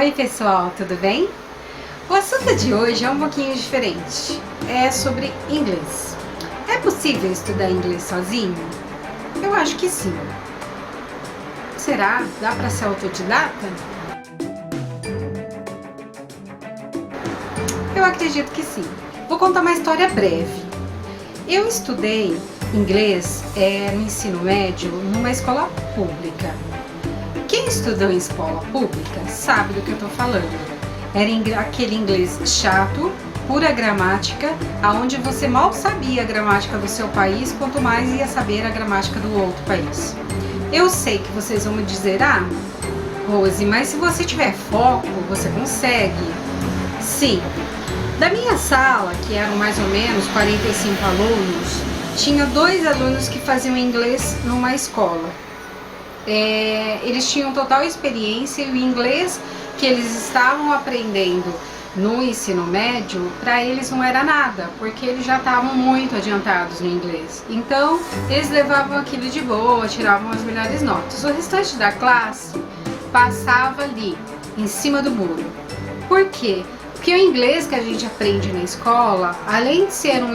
Oi pessoal, tudo bem? O assunto de hoje é um pouquinho diferente. É sobre inglês. É possível estudar inglês sozinho? Eu acho que sim. Será? Dá para ser autodidata? Eu acredito que sim. Vou contar uma história breve. Eu estudei inglês no ensino médio numa escola pública. Quem estudou em escola pública sabe do que eu estou falando. Era aquele inglês chato, pura gramática, aonde você mal sabia a gramática do seu país, quanto mais ia saber a gramática do outro país. Eu sei que vocês vão me dizer, Rose, mas se você tiver foco, você consegue. Sim. Da minha sala, que eram mais ou menos 45 alunos, tinha 2 alunos que faziam inglês numa escola. Eles tinham total experiência e o inglês que eles estavam aprendendo no ensino médio, para eles não era nada, porque eles já estavam muito adiantados no inglês. Então, eles levavam aquilo de boa, tiravam as melhores notas. O restante da classe passava ali, em cima do muro. Por quê? Porque o inglês que a gente aprende na escola, além de ser um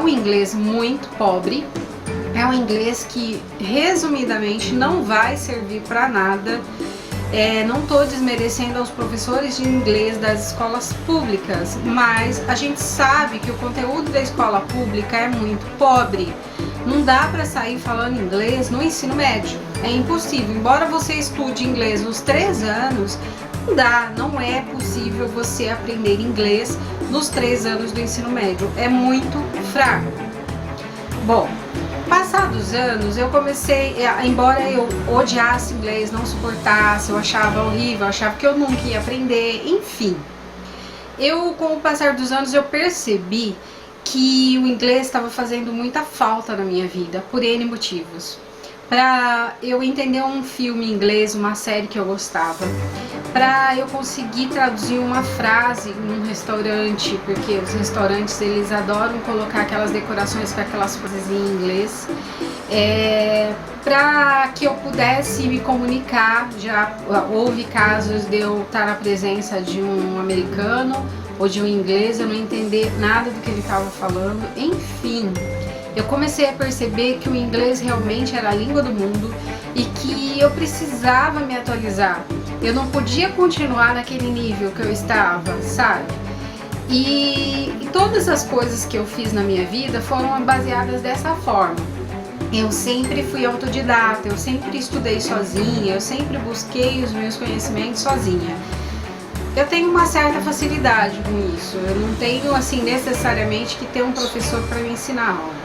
inglês muito pobre, é um inglês que, resumidamente, não vai servir para nada. Não estou desmerecendo aos professores de inglês das escolas públicas, mas a gente sabe que o conteúdo da escola pública é muito pobre. Não dá para sair falando inglês no ensino médio, é impossível. Embora você estude inglês nos 3 anos, não é possível você aprender inglês nos 3 anos do ensino médio, é muito fraco. Bom, passados anos, eu comecei, embora eu odiasse inglês, não suportasse, eu achava horrível, eu achava que eu nunca ia aprender, enfim. Com o passar dos anos, eu percebi que o inglês estava fazendo muita falta na minha vida, por N motivos. Para eu entender um filme em inglês, uma série que eu gostava, para eu conseguir traduzir uma frase num restaurante, porque os restaurantes eles adoram colocar aquelas decorações com aquelas frases em inglês, para que eu pudesse me comunicar. Já houve casos de eu estar na presença de um americano ou de um inglês, eu não entender nada do que ele estava falando, enfim. Eu comecei a perceber que o inglês realmente era a língua do mundo e que eu precisava me atualizar. Eu não podia continuar naquele nível que eu estava, sabe? E todas as coisas que eu fiz na minha vida foram baseadas dessa forma. Eu sempre fui autodidata, eu sempre estudei sozinha, eu sempre busquei os meus conhecimentos sozinha. Eu tenho uma certa facilidade com isso, eu não tenho assim necessariamente que ter um professor para me ensinar algo.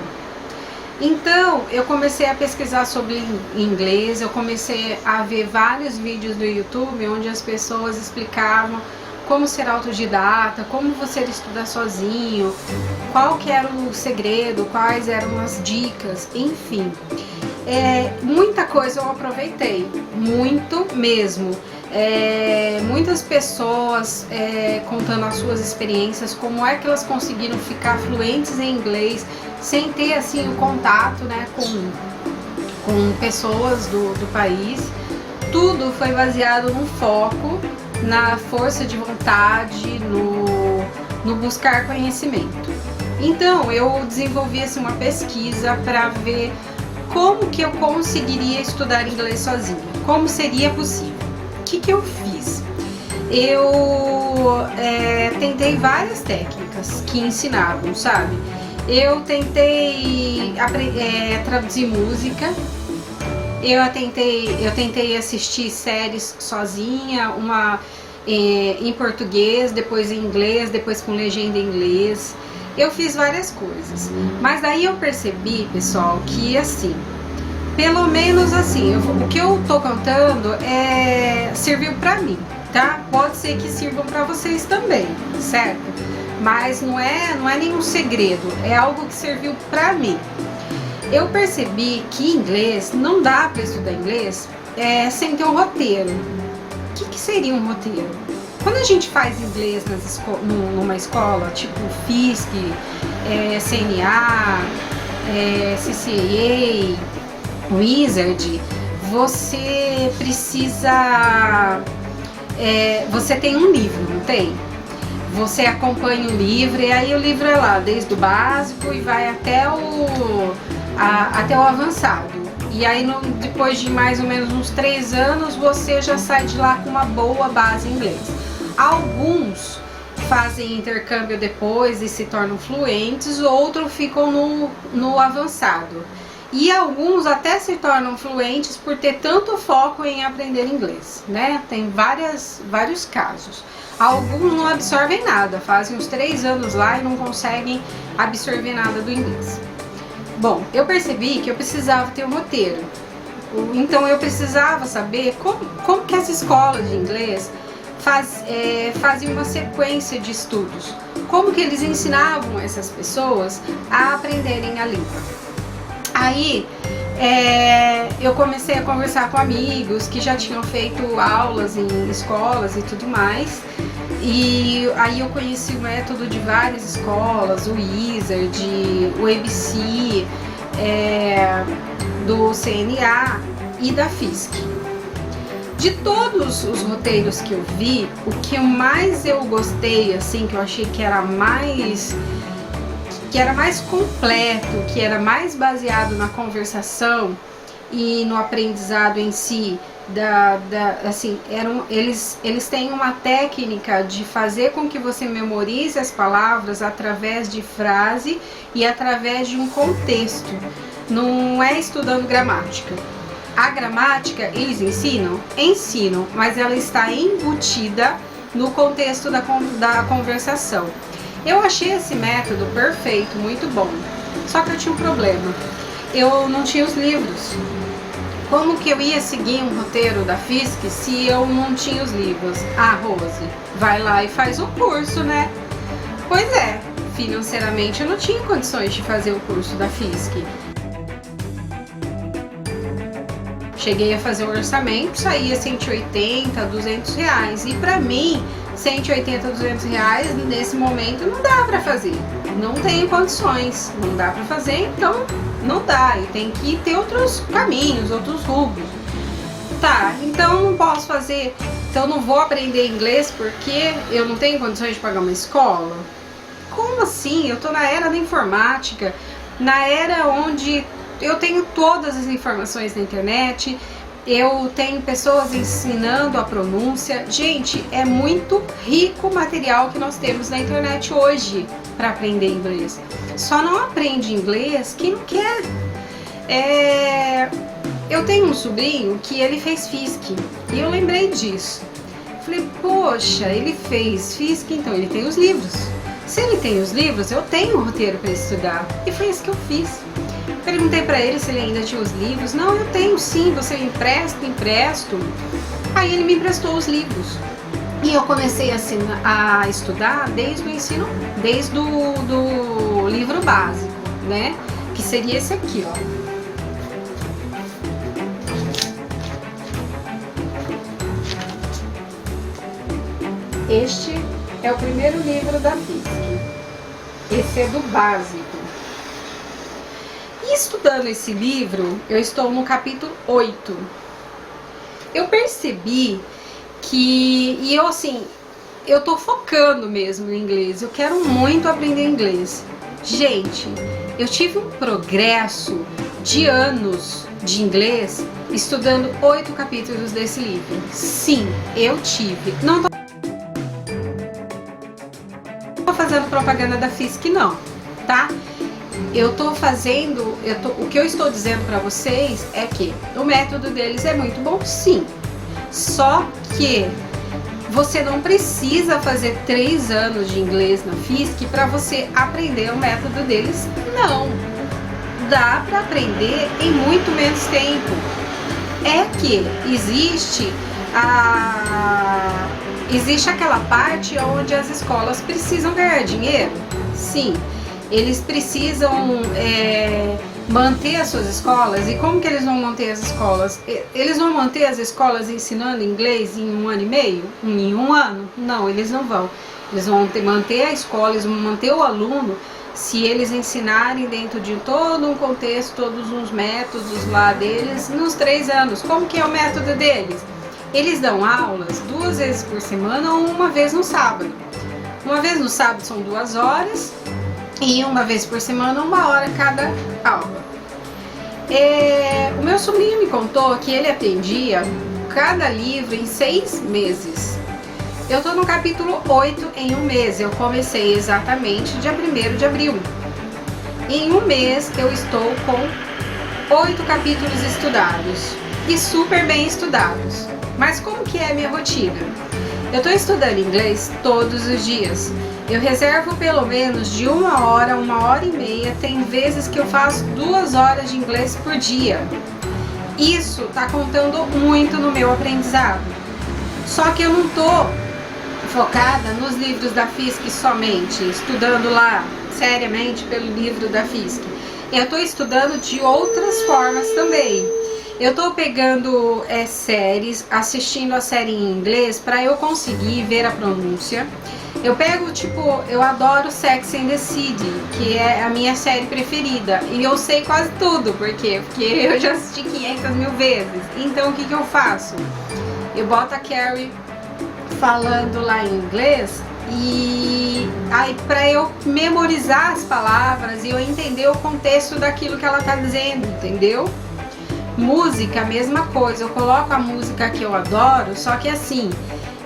Então, eu comecei a pesquisar sobre inglês, eu comecei a ver vários vídeos do YouTube onde as pessoas explicavam como ser autodidata, como você estudar sozinho, qual que era o segredo, quais eram as dicas, enfim. Muita coisa eu aproveitei, muito mesmo. Muitas pessoas contando as suas experiências, como é que elas conseguiram ficar fluentes em inglês sem ter assim o contato, né, com pessoas do país. Tudo foi baseado no foco, na força de vontade, no buscar conhecimento. Então eu desenvolvi assim, uma pesquisa para ver como que eu conseguiria estudar inglês sozinha, como seria possível. O que eu fiz? Eu tentei várias técnicas que ensinavam, sabe? Eu tentei traduzir música, eu tentei assistir séries sozinha, uma em português, depois em inglês, depois com legenda em inglês. Eu fiz várias coisas, mas daí eu percebi, pessoal, que assim, pelo menos assim, o que eu tô contando serviu pra mim, tá? Pode ser que sirvam pra vocês também, certo? Mas não é nenhum segredo, é algo que serviu pra mim. Eu percebi que inglês, não dá pra estudar inglês sem ter um roteiro. O que seria um roteiro? Quando a gente faz inglês numa escola, tipo FISC, CNA, CCAA, Wizard, você precisa você tem um livro, não tem? Você acompanha o livro e aí o livro é lá, desde o básico e vai até o avançado. E aí depois de mais ou menos uns 3 anos você já sai de lá com uma boa base em inglês. Alguns fazem intercâmbio depois e se tornam fluentes, outros ficam no avançado. E alguns até se tornam fluentes por ter tanto foco em aprender inglês, né? Tem vários casos. Alguns não absorvem nada, fazem uns 3 anos lá e não conseguem absorver nada do inglês. Bom, eu percebi que eu precisava ter um roteiro. Então eu precisava saber como que as escolas de inglês faziam uma sequência de estudos. Como que eles ensinavam essas pessoas a aprenderem a língua. Aí eu comecei a conversar com amigos que já tinham feito aulas em escolas e tudo mais. E aí eu conheci o método de várias escolas, o Wizard, o ABC, do CNA e da FISC. De todos os roteiros que eu vi, o que mais eu gostei, assim, que eu achei que era mais completo, que era mais baseado na conversação e no aprendizado em si, assim, eles têm uma técnica de fazer com que você memorize as palavras através de frase e através de um contexto. Não é estudando gramática. A gramática eles ensinam, mas ela está embutida no contexto da conversação. Eu achei esse método perfeito, muito bom. Só que eu tinha um problema. Eu não tinha os livros. Como que eu ia seguir um roteiro da FISC se eu não tinha os livros? Ah, Rose, vai lá e faz o curso, né? Pois é, financeiramente eu não tinha condições de fazer o curso da FISC. Cheguei a fazer o orçamento, saía 180, 200 reais. E pra mim, 180, 200 reais nesse momento não dá pra fazer. Não tenho condições, não dá pra fazer, então não dá. E tem que ter outros caminhos, outros rumos. Tá, então não posso fazer, então não vou aprender inglês porque eu não tenho condições de pagar uma escola? Como assim? Eu tô na era da informática, na era onde eu tenho todas as informações na internet, eu tenho pessoas ensinando a pronúncia. Gente, é muito rico o material que nós temos na internet hoje para aprender inglês. Só não aprende inglês quem não quer. Eu tenho um sobrinho que ele fez FISC e eu lembrei disso. Falei, poxa, ele fez FISC, então ele tem os livros. Se ele tem os livros, eu tenho um roteiro para estudar. E foi isso que eu fiz. Perguntei para ele se ele ainda tinha os livros. Não, eu tenho sim, você me empresta? Empresto. Aí ele me emprestou os livros. E eu comecei a estudar desde o ensino, desde do livro básico, né? Que seria esse aqui, ó. Este é o primeiro livro da FISC. Esse é do básico. E estudando esse livro, eu estou no capítulo 8. Eu percebi que, eu tô focando mesmo no inglês. Eu quero muito aprender inglês. Gente, eu tive um progresso de anos de inglês estudando 8 capítulos desse livro. Sim, eu tive. Não tô fazendo propaganda da FISC não, tá? O que eu estou dizendo para vocês é que o método deles é muito bom, sim. Só que você não precisa fazer 3 anos de inglês na FISC para você aprender o método deles, não. Dá para aprender em muito menos tempo. É que existe aquela parte onde as escolas precisam ganhar dinheiro, sim. Eles precisam manter as suas escolas. E como que eles vão manter as escolas? Eles vão manter as escolas ensinando inglês em 1 ano e meio? Em 1 ano? Não, eles não vão. Eles vão manter a escola, eles vão manter o aluno se eles ensinarem dentro de todo um contexto, todos uns métodos lá deles, nos 3 anos. Como que é o método deles? Eles dão aulas 2 vezes por semana ou uma vez no sábado. Uma vez no sábado são 2 horas e uma vez por semana 1 hora cada aula. O meu sobrinho me contou que ele aprendia cada livro em 6 meses. Eu tô no capítulo 8 em 1 mês. Eu comecei exatamente dia 1º de abril. Em 1 mês eu estou com 8 capítulos estudados e super bem estudados. Mas como que é a minha rotina? Eu estou estudando inglês todos os dias. Eu reservo pelo menos de 1 hora, 1h30. Tem vezes que eu faço 2 horas de inglês por dia. Isso está contando muito no meu aprendizado. Só que eu não estou focada nos livros da FISC somente, estudando lá seriamente pelo livro da FISC. Eu estou estudando de outras formas também. Eu tô pegando séries, assistindo a série em inglês para eu conseguir ver a pronúncia. Eu pego, tipo, eu adoro Sex and the City, que é a minha série preferida. E eu sei quase tudo, por quê? Porque eu já assisti 500 mil vezes. Então o que eu faço? Eu boto a Carrie falando lá em inglês e aí pra eu memorizar as palavras e eu entender o contexto daquilo que ela tá dizendo, entendeu? Música, a mesma coisa, eu coloco a música que eu adoro, só que assim,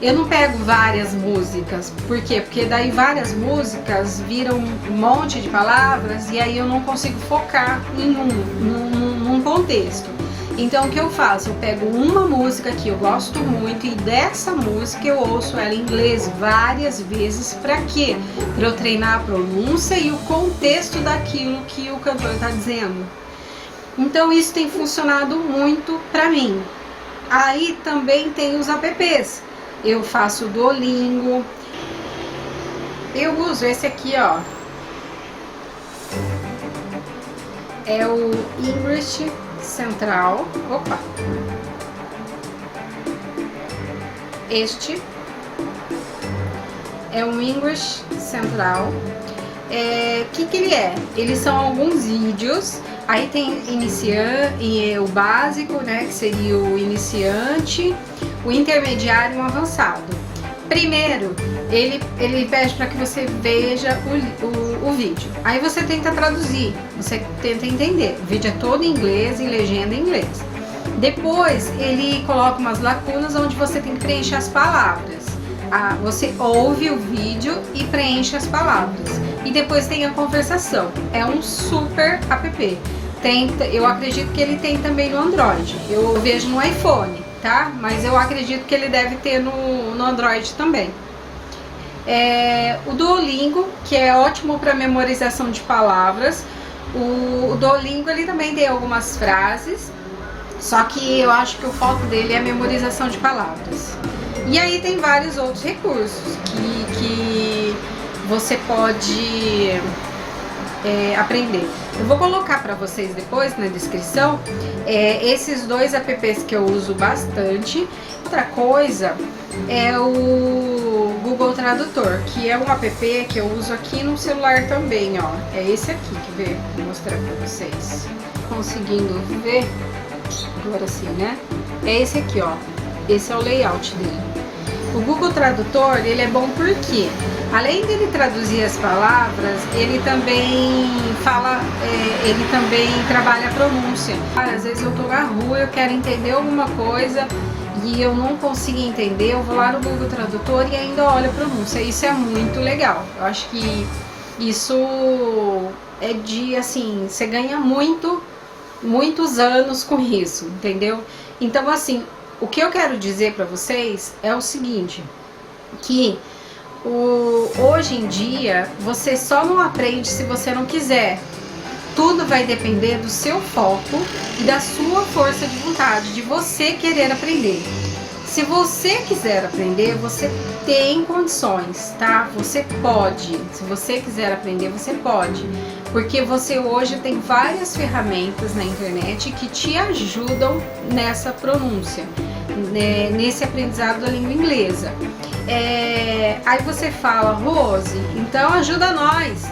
eu não pego várias músicas. Por quê? Porque daí várias músicas viram um monte de palavras e aí eu não consigo focar em num contexto. Então o que eu faço? Eu pego uma música que eu gosto muito e dessa música eu ouço ela em inglês várias vezes. Pra quê? Pra eu treinar a pronúncia e o contexto daquilo que o cantor tá dizendo. Então isso tem funcionado muito pra mim. Aí também tem os apps. Eu faço o Duolingo. Eu uso esse aqui, ó. É o English Central. Opa! Este é o English Central. Que ele é? Eles são alguns vídeos. Aí tem o básico, né, que seria o iniciante, o intermediário e o avançado. Primeiro, ele pede para que você veja o vídeo. Aí você tenta traduzir, você tenta entender. O vídeo é todo em inglês e legenda em inglês. Depois, ele coloca umas lacunas onde você tem que preencher as palavras. Você ouve o vídeo e preenche as palavras. E depois tem a conversação. É um super app. Eu acredito que ele tem também no Android. Eu vejo no iPhone, tá? Mas eu acredito que ele deve ter no Android também. O Duolingo, que é ótimo para memorização de palavras. O Duolingo ele também tem algumas frases. Só que eu acho que o foco dele é a memorização de palavras. E aí tem vários outros recursos que você pode aprender. Eu vou colocar para vocês depois na descrição esses 2 apps que eu uso bastante. Outra coisa é o Google Tradutor, que é um app que eu uso aqui no celular também, ó. É esse aqui, quer ver? Vou mostrar para vocês. Conseguindo ver? Agora sim, né? É esse aqui, ó. Esse é o layout dele. O Google Tradutor, ele é bom porque, além dele traduzir as palavras, ele também ele também trabalha a pronúncia. Às vezes eu tô na rua, eu quero entender alguma coisa e eu não consigo entender, eu vou lá no Google Tradutor e ainda olho a pronúncia. Isso é muito legal. Eu acho que isso é assim, você ganha muitos anos com isso, entendeu? Então, assim, o que eu quero dizer para vocês é o seguinte, que hoje em dia você só não aprende se você não quiser. Tudo vai depender do seu foco e da sua força de vontade, de você querer aprender. Se você quiser aprender, você tem condições, tá? Você pode. Se você quiser aprender, você pode. Porque você hoje tem várias ferramentas na internet que te ajudam nessa pronúncia, nesse aprendizado da língua inglesa. Aí você fala, Rose, então ajuda nós.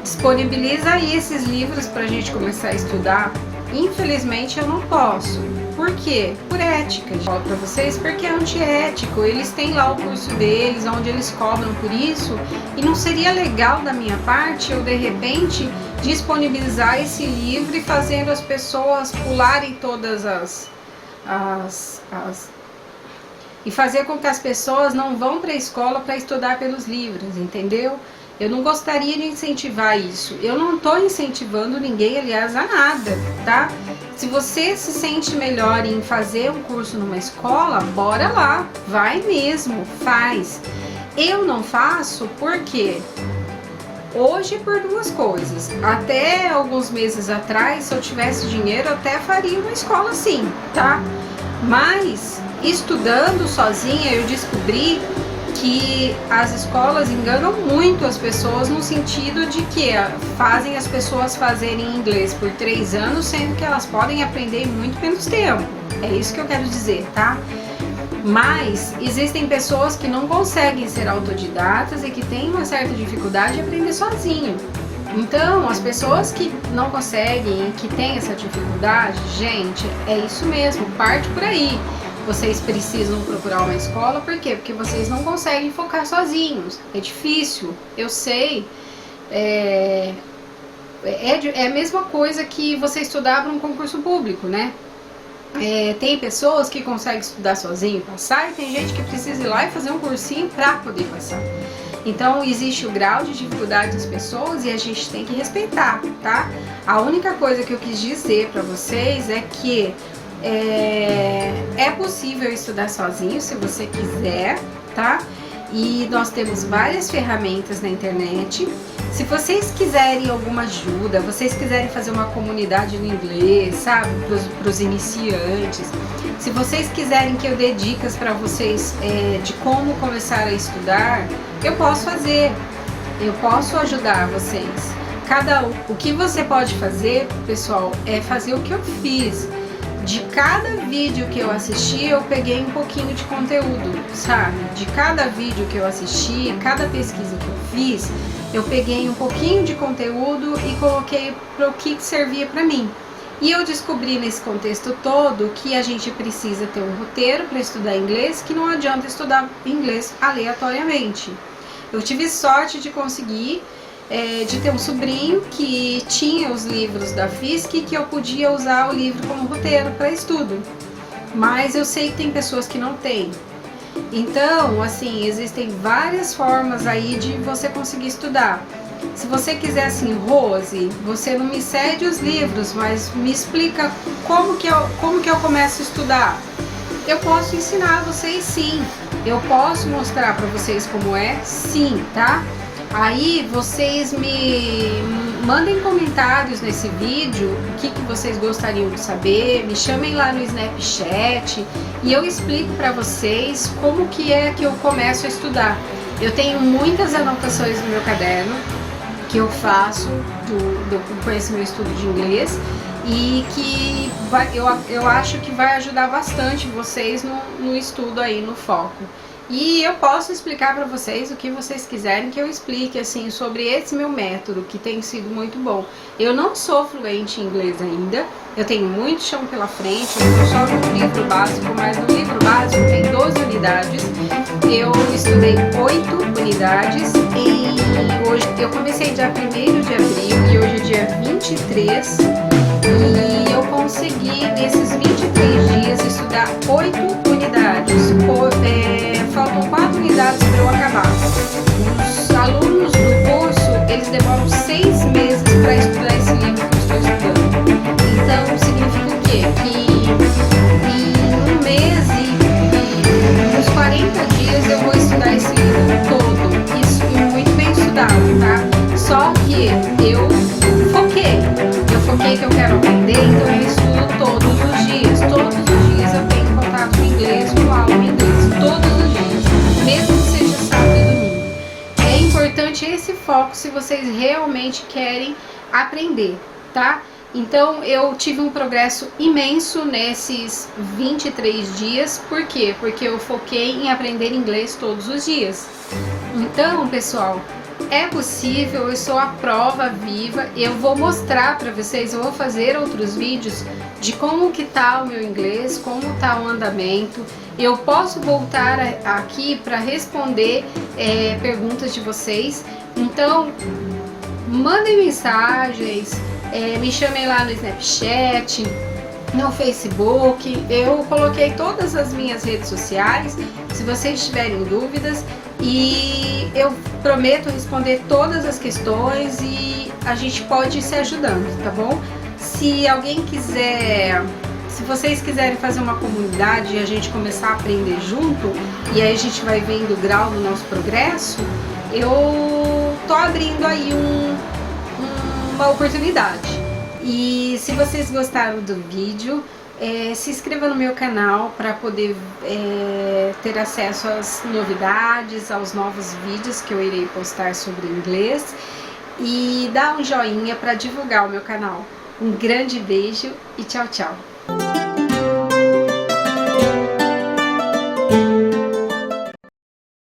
Disponibiliza aí esses livros pra gente começar a estudar. Infelizmente eu não posso. Por quê? Por ética. Eu falo pra vocês porque é antiético. Eles têm lá o curso deles, onde eles cobram por isso, e não seria legal da minha parte eu de repente disponibilizar esse livro e fazendo as pessoas pularem todas e fazer com que as pessoas não vão para a escola para estudar pelos livros, entendeu? Eu não gostaria de incentivar isso. Eu não estou incentivando ninguém, aliás, a nada, tá? Se você se sente melhor em fazer um curso numa escola, bora lá, vai mesmo, faz. Eu não faço porque hoje por duas coisas. Até alguns meses atrás, se eu tivesse dinheiro, eu até faria uma escola sim, tá? Mas estudando sozinha, eu descobri que as escolas enganam muito as pessoas no sentido de que fazem as pessoas fazerem inglês por 3 anos, sendo que elas podem aprender muito menos tempo. É isso que eu quero dizer, tá? Mas existem pessoas que não conseguem ser autodidatas e que têm uma certa dificuldade de aprender sozinho. Então, as pessoas que não conseguem, que têm essa dificuldade, gente, é isso mesmo, parte por aí. Vocês precisam procurar uma escola, por quê? Porque vocês não conseguem focar sozinhos. É difícil, eu sei. É a mesma coisa que você estudar para um concurso público, né? Tem pessoas que conseguem estudar sozinho e passar, e tem gente que precisa ir lá e fazer um cursinho para poder passar. Então existe o grau de dificuldade das pessoas e a gente tem que respeitar, tá? A única coisa que eu quis dizer para vocês é que é possível estudar sozinho se você quiser, tá? E nós temos várias ferramentas na internet. Se vocês quiserem alguma ajuda, vocês quiserem fazer uma comunidade no inglês, sabe, para os iniciantes, se vocês quiserem que eu dê dicas para vocês de como começar a estudar, eu posso fazer, eu posso ajudar vocês. O que você pode fazer, pessoal, é fazer o que eu fiz. De cada vídeo que eu assisti, eu peguei um pouquinho de conteúdo, sabe? De cada vídeo que eu assisti, cada pesquisa que eu fiz, eu peguei um pouquinho de conteúdo e coloquei para o que servia para mim. E eu descobri nesse contexto todo que a gente precisa ter um roteiro para estudar inglês, que não adianta estudar inglês aleatoriamente. Eu tive sorte de conseguir de ter um sobrinho que tinha os livros da FISC, que eu podia usar o livro como roteiro para estudo, mas eu sei que tem pessoas que não têm. Então, assim, existem várias formas aí de você conseguir estudar. Se você quiser assim, Rose, você não me cede os livros, mas me explica como que eu começo a estudar. Eu posso ensinar vocês sim, eu posso mostrar para vocês como é, sim, tá? Aí vocês me mandem comentários nesse vídeo, o que vocês gostariam de saber, me chamem lá no Snapchat e eu explico para vocês como que é que eu começo a estudar. Eu tenho muitas anotações no meu caderno que eu faço com esse meu estudo de inglês e que eu acho que vai ajudar bastante vocês no estudo aí, no foco. E eu posso explicar para vocês o que vocês quiserem que eu explique assim sobre esse meu método, que tem sido muito bom. Eu não sou fluente em inglês ainda, eu tenho muito chão pela frente, eu estou só no livro básico, mas no livro básico tem 12 unidades. Eu estudei 8 unidades e hoje eu comecei dia 1º de abril e hoje é dia 23 e eu consegui nesses 23 dias estudar 8 unidades. Faltam 4 unidades para eu acabar. Os alunos do curso, eles demoram 6 meses para estudar esse livro que eu estou estudando. Então, significa o quê? Que em 1 mês e uns 40 dias eu vou estudar esse livro todo. Isso muito bem estudado, tá? Só que eu foquei que eu quero aprender, então eu estudo todos os dias. Todos os dias eu tenho contato com inglês, com aula em inglês. Todos os dias, mesmo que seja sábado e domingo. É importante esse foco se vocês realmente querem aprender, tá? Então eu tive um progresso imenso nesses 23 dias. Por quê? Porque eu foquei em aprender inglês todos os dias. Então, pessoal, É possível, eu sou a prova viva. Eu vou mostrar para vocês, eu vou fazer outros vídeos de como que tá o meu inglês, como tá o andamento. Eu posso voltar aqui para responder perguntas de vocês. Então, mandem mensagens, me chamem lá no Snapchat, no Facebook. Eu coloquei todas as minhas redes sociais, se vocês tiverem dúvidas, e eu prometo responder todas as questões e a gente pode ir se ajudando, tá bom? Se alguém quiser, se vocês quiserem fazer uma comunidade e a gente começar a aprender junto, e aí a gente vai vendo o grau do nosso progresso, eu tô abrindo aí uma oportunidade. E se vocês gostaram do vídeo, se inscreva no meu canal para poder ter acesso às novidades, aos novos vídeos que eu irei postar sobre inglês, e dá um joinha para divulgar o meu canal. Um grande beijo e tchau, tchau!